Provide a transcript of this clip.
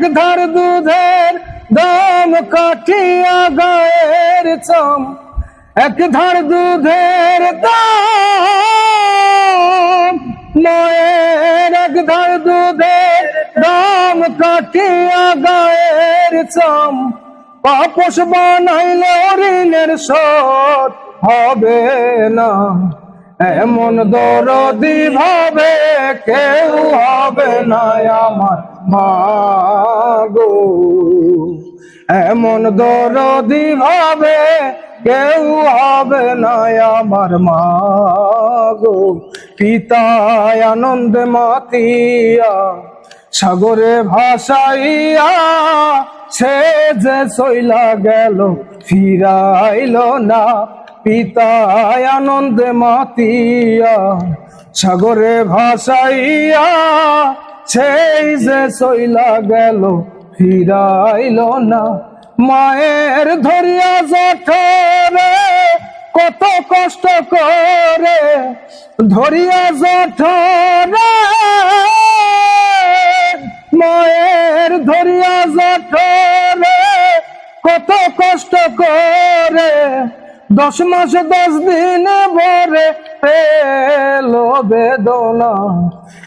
এক ধার দুধের দাম কাটিয়া গায়ের চাম, এক ধার দুধের দাম, মায়ের এক ধার দুধের দাম কাটিয়া গায়ের চাম, পাপস বানাইলে ঋণের শোধ হবে না। এমন দরদি ভাবে কেউ হবে না আমার মা গো, এমন দরদি ভাবে কেউ হবে না আমার মা গো। পিতায় আনন্দে মাতিয়া সাগরে ভাসাইয়া, সে যে চইলা গেল ফিরাইল না। পিতায় আনন্দে মাতিয়া সাগরে ভাসাইয়া, সেই যে চইলা গেল ফিরাইল না। মায়ের ধরিয়া জঠরে কত কষ্ট করে, ধরিয়া জঠরে, মায়ের ধরিয়া জঠরে কত কষ্ট করে, 10 মাস 10 দিন ভরে পেল বেদনা।